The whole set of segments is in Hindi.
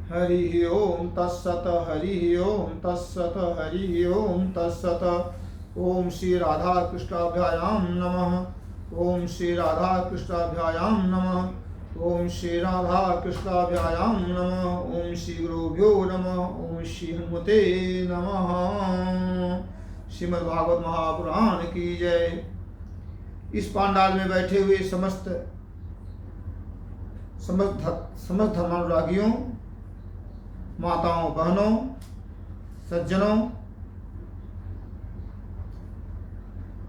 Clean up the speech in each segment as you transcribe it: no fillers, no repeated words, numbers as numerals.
हरि ओम तत्सत। हरि ओम तत्सत। हरि ओम तत्सत। ओम श्री राधा कृष्णाभ्याम नमः। ओम श्री राधा कृष्णाभ्याम नमः। ओम श्री राधा कृष्णाभ्याम नमः। ओम श्री गुरुभ्यो नमः। ओम श्री हनुमते नमः। श्रीमद्भागवत महापुराण की जय। इस पांडाल में बैठे हुए समस्त धर्मानुरागियों, माताओं, बहनों, सज्जनों,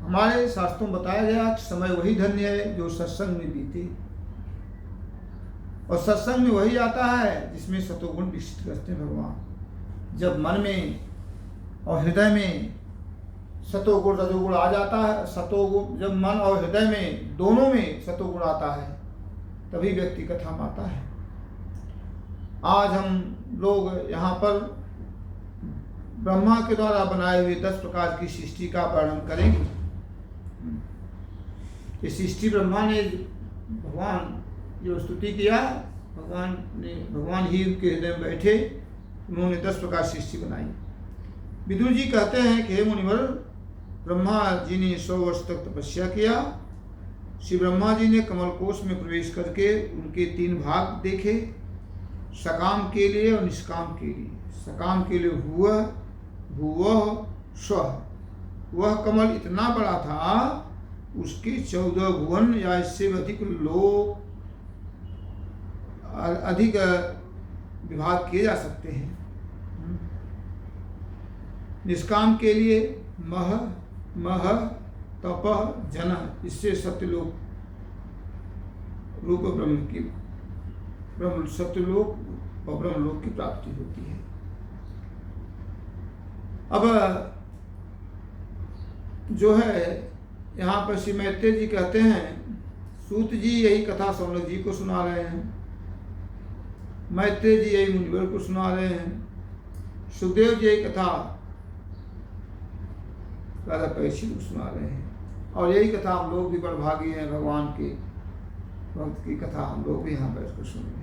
हमारे शास्त्रों में बताया गया कि समय वही धन्य है जो सत्संग में बीते, और सत्संग में वही आता है जिसमें सतोगुण विकसित करते हैं भगवान। जब मन में और हृदय में सतोगुण रजोगुण आ जाता है, सतोगुण जब मन और हृदय में दोनों में सतोगुण आता है तभी व्यक्ति कथा में आता है। आज हम लोग यहाँ पर ब्रह्मा के द्वारा बनाए हुए 10 प्रकार की सृष्टि का वर्णन करेंगे। ये सृष्टि ब्रह्मा ने भगवान जो स्तुति किया, भगवान ही उनके हृदय में बैठे, उन्होंने 10 प्रकार सृष्टि बनाई। विदुर जी कहते हैं कि हे मुनिवर, ब्रह्मा जी ने 100 वर्ष तक तपस्या किया। श्री ब्रह्मा जी ने कमल कोश में प्रवेश करके उनके 3 भाग देखे, सकाम के लिए और निष्काम के लिए। सकाम के लिए हुआ, भुवः, स्वः। वह कमल इतना बड़ा था, उसके 14 भुवन या इससे अधिक लोग अधिक विभाग किए जा सकते हैं। निष्काम के लिए मह, मह, तपः, जन, इससे सत्यलोक रूप सत्यलोक और ब्रह्मलोक की प्राप्ति होती है। अब जो है यहाँ पर श्री मैत्रेय जी कहते हैं, सूत जी यही कथा सौनक जी को सुना रहे हैं, मैत्रेय जी यही मुनिवर को सुना रहे हैं, सुखदेव जी यही कथा राजा परीक्षित को सुना रहे हैं, और यही कथा हम लोग भी बड़भागी हैं, भगवान के भक्त की कथा हम लोग भी यहाँ बैठकर सुन रहे हैं।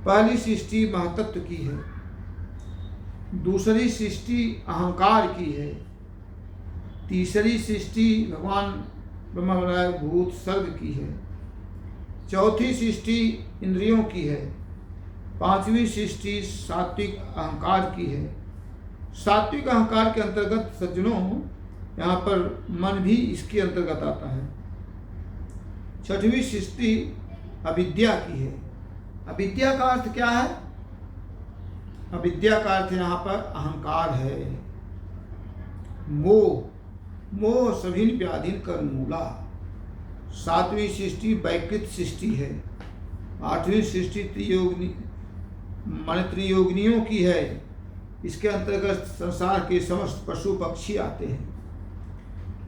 पहली सृष्टि महतत्व की है, दूसरी सृष्टि अहंकार की है, तीसरी सृष्टि भगवान ब्रह्मा बनाए भूत सर्ग की है, चौथी सृष्टि इंद्रियों की है, पांचवी सृष्टि सात्विक अहंकार की है। सात्विक अहंकार के अंतर्गत सज्जनों यहाँ पर मन भी इसके अंतर्गत आता है। छठवीं सृष्टि अविद्या की है। अविद्या का अर्थ क्या है? अविद्या का अर्थ यहाँ पर अहंकार है, मोह, मोह सभी व्याधीन कर मूला। सातवीं सृष्टि वैकृत सृष्टि है। आठवीं सृष्टि त्रियोगिनियों की है। इसके अंतर्गत संसार के समस्त पशु पक्षी आते हैं,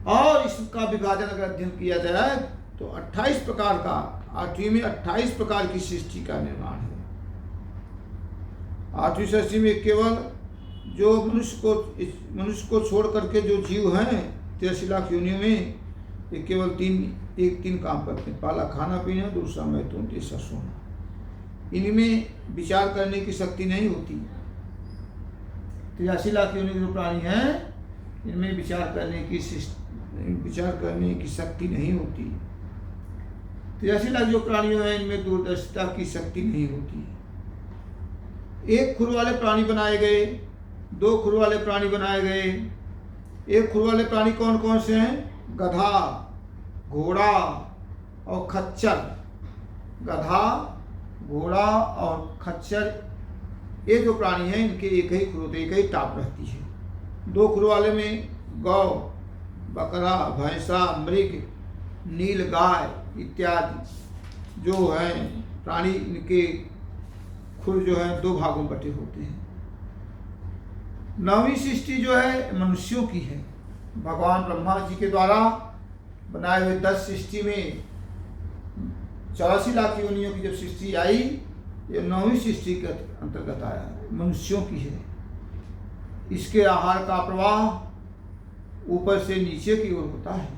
और इसका विभाजन अगर अध्ययन किया जाए तो 28 प्रकार का, 8वीं में 28 प्रकार की सृष्टि का निर्माण है। 8वीं सृष्टि में केवल जो मनुष्य को छोड़ करके जो जीव हैं 83 लाख योनियों में, ये केवल तीन काम करते हैं, पहला खाना पीना, दूसरा मैथुन, तीसरा सोना। इनमें विचार करने की शक्ति नहीं होती। 83 लाख योनि जो प्राणी हैं, इनमें विचार करने की शक्ति नहीं होती। 83 लाख जो प्राणियों हैं, इनमें दूरदर्शिता की शक्ति नहीं होती। एक खुर वाले प्राणी बनाए गए, 2 खुर वाले प्राणी बनाए गए। एक खुर वाले प्राणी कौन कौन से हैं? गधा, घोड़ा और खच्चर। गधा, घोड़ा और खच्चर, ये जो प्राणी हैं इनके एक ही खुर होते, एक ही टाप रहती है। 2 खुर वाले में गौ, बकरा, भैंसा, मृग, नील गाय इत्यादि जो हैं प्राणी, इनके खुर जो है 2 भागों में बटे होते हैं। 9वीं सृष्टि जो है मनुष्यों की है। भगवान ब्रह्मा जी के द्वारा बनाए हुए 10 सृष्टि में 84 लाख योनियों की जब सृष्टि आई, ये 9वीं सृष्टि के अंतर्गत आया, मनुष्यों की है। इसके आहार का प्रवाह ऊपर से नीचे की ओर होता है,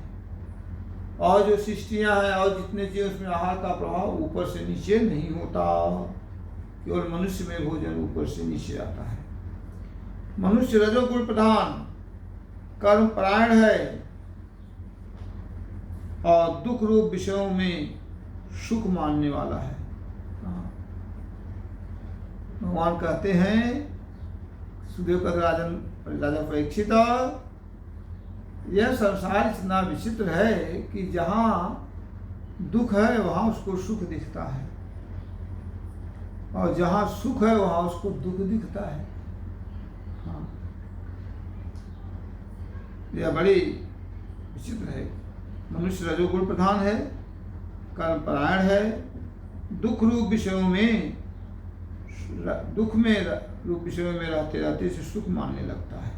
और जो सृष्टियां हैं और जितने जीव उसमें आहार का प्रभाव ऊपर से नीचे नहीं होता। केवल मनुष्य में भोजन ऊपर से नीचे आता है। मनुष्य रजोगुण प्रधान, कर्म परायण है और दुख रूप विषयों में सुख मानने वाला है। भगवान कहते हैं सुदेव का राजा परीक्षित, यह संसार इतना विचित्र है कि जहाँ दुख है वहाँ उसको सुख दिखता है और जहाँ सुख है वहाँ उसको दुख दिखता है। हाँ, यह बड़ी विचित्र है। मनुष्य रजोगुण प्रधान है, कर्म परायण है, दुख रूप विषयों में रहते रहते से सुख मानने लगता है।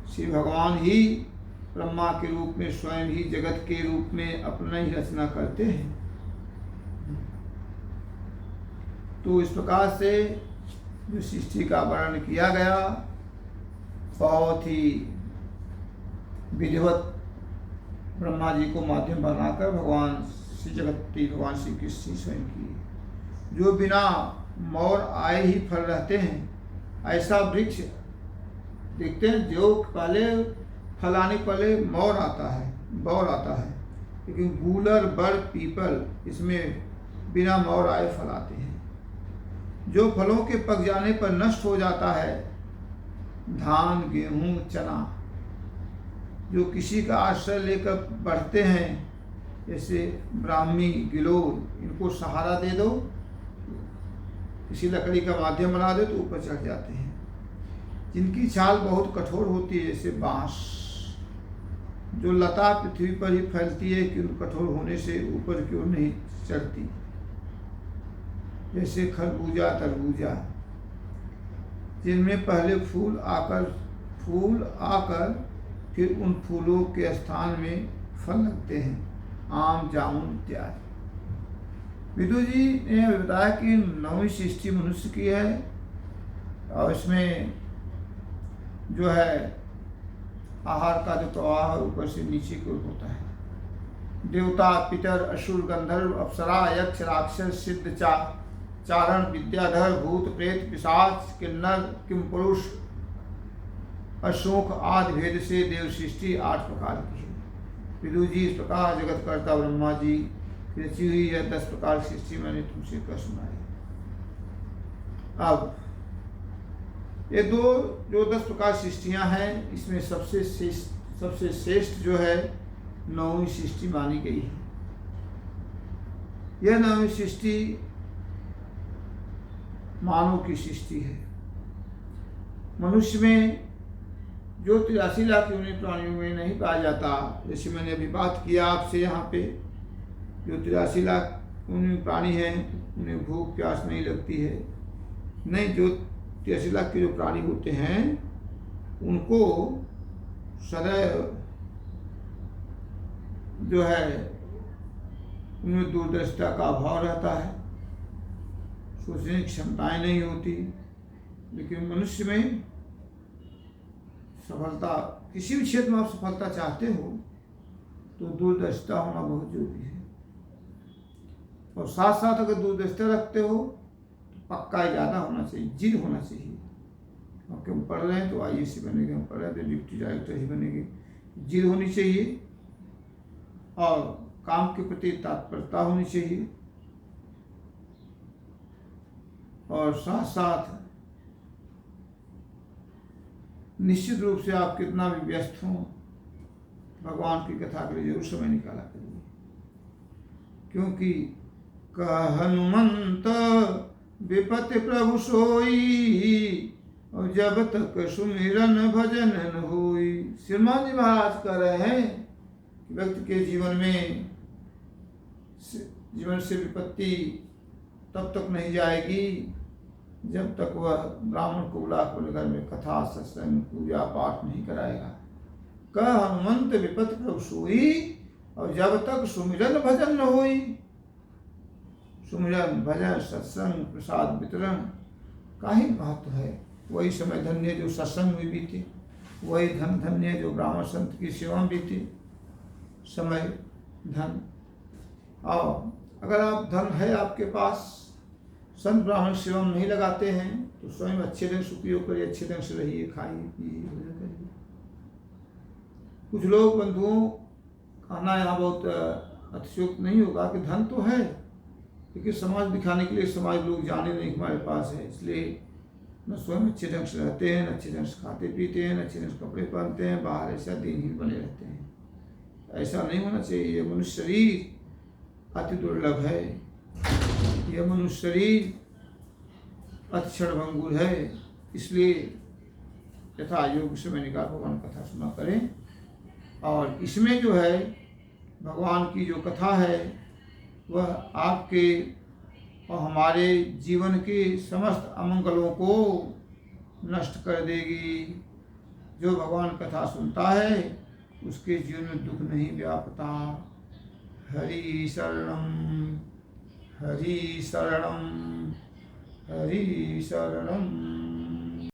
श्री भगवान ही ब्रह्मा के रूप में स्वयं ही जगत के रूप में अपना ही रचना करते हैं। तो इस प्रकार से जो सृष्टि का वर्णन किया गया बहुत ही विधिवत ब्रह्मा जी को माध्यम बनाकर भगवान श्री जगतपति भगवान श्री कृष्ण स्वयं किए। जो बिना मोर आए ही फल रहते हैं, ऐसा वृक्ष देखते हैं जो पहले फल आने पहले मोर आता है, बौर आता है, लेकिन गूलर, बर, पीपल इसमें बिना मोर आए फल आते हैं। जो फलों के पक जाने पर नष्ट हो जाता है, धान, गेहूं, चना, जो किसी का आश्रय लेकर बढ़ते हैं, जैसे ब्राह्मी, गिलोय, इनको सहारा दे दो, किसी लकड़ी का माध्यम बना दे तो ऊपर चढ़ जाते हैं। जिनकी छाल बहुत कठोर होती है, जैसे बांस, जो लता पृथ्वी पर ही फैलती है कि कठोर होने से ऊपर की ओर नहीं चढ़ती, जैसे खरबूजा, तरबूजा, जिनमें पहले फूल आकर फिर उन फूलों के स्थान में फल लगते हैं, आम, जामुन इत्यादि। विदुर जी ने बताया कि 9वीं सृष्टि मनुष्य की है और इसमें जो है आहार का जो प्रवाह ऊपर से नीचे की ओर होता है। देवता, पितर, असुर, गंधर्व, अप्सरा, यक्ष, राक्षस, सिद्ध, चारण, विद्याधर, भूत, प्रेत, पिशाच, किन्नर, किमपुरुष, अशोक आदि भेद से देव सृष्टि 8 प्रकार की है। विदुर जी इस प्रकार जगत कर्ता ब्रह्मा जी की रची हुई यह 10 प्रकार सृष्टि मैंने तुमसे कह सुनाई। अब ये जो 10 प्रकार सृष्टियां हैं, इसमें सबसे श्रेष्ठ जो है 9वीं सृष्टि मानी गई है। यह 9वीं सृष्टि मानव की सृष्टि है। मनुष्य में जो 83 लाख योनि प्राणियों में नहीं पाया जाता, जैसे मैंने अभी बात किया आपसे, यहाँ पे जो 83 लाख योनि प्राणी हैं उन्हें भूख प्यास नहीं लगती है। नहीं, जो 83 लाख के जो प्राणी होते हैं उनको सदैव जो है उनमें दूरदर्शिता का अभाव रहता है, सोचने की क्षमताएं नहीं होती। लेकिन मनुष्य में सफलता, किसी भी क्षेत्र में आप सफलता चाहते हो तो दूरदर्शिता होना बहुत जरूरी है। और साथ साथ अगर दूरदर्शिता रखते हो तो पक्का ज़्यादा होना चाहिए, जिद होना चाहिए। क्योंकि हम पढ़ रहे हैं तो IAS बनेंगे, हम पढ़ रहे हैं तो डिप्टी डायरेक्टर ही बनेंगे। जिद होनी चाहिए और काम के प्रति तत्परता होनी चाहिए और साथ साथ निश्चित रूप से आप कितना भी व्यस्त हों, भगवान की कथा के लिए जरूर समय निकाला करिए। क्योंकि कह हनुमंत विपत्ति प्रभु सोई, और जब तक सुमिरन भजन न होई। श्रीमान जी महाराज कह रहे हैं कि व्यक्ति के जीवन से विपत्ति तब तक नहीं जाएगी जब तक वह ब्राह्मण को बुलाकर घर में कथा, सत्संग, पूजा पाठ नहीं कराएगा। कह हनुमंत विपत्ति प्रभु सोई, और जब तक सुमिरन भजन न होई। सुमिरन, भजन, सत्संग, प्रसाद वितरण का ही महत्व है। वही समय धन्य जो सत्संग में बीते, वही धन धन्य जो ब्राह्मण संत की सेवा में बीते। समय, धन, और अगर आप धन है आपके पास, संत ब्राह्मण सेवा में नहीं लगाते हैं तो स्वयं अच्छे ढंग से उपयोग करिए, अच्छे ढंग से रहिए, खाइए पिए, भोजन करिए। कुछ लोग बंधुओं, कहना यहाँ बहुत अतिशयोक्त नहीं होगा कि धन तो है, लेकिन समाज दिखाने के लिए समाज लोग जाने नहीं हमारे पास है, इसलिए न स्वयं अच्छे ढंग से रहते हैं, न अच्छे ढंग से खाते पीते हैं, न अच्छे ढंग से कपड़े पहनते हैं, बाहर ऐसा दिनहीन बने रहते हैं। ऐसा नहीं होना चाहिए। मनुष्य शरीर अति दुर्लभ है, यह मनुष्य शरीर अति क्षणभंगुर है, इसलिए यथा योग समय निकाल भगवान कथा सुना करें। और इसमें जो है भगवान की जो कथा है वह आपके और हमारे जीवन के समस्त अमंगलों को नष्ट कर देगी। जो भगवान कथा सुनता है उसके जीवन में दुख नहीं व्यापता। हरि शरणम, हरि शरणम, हरि शरणम।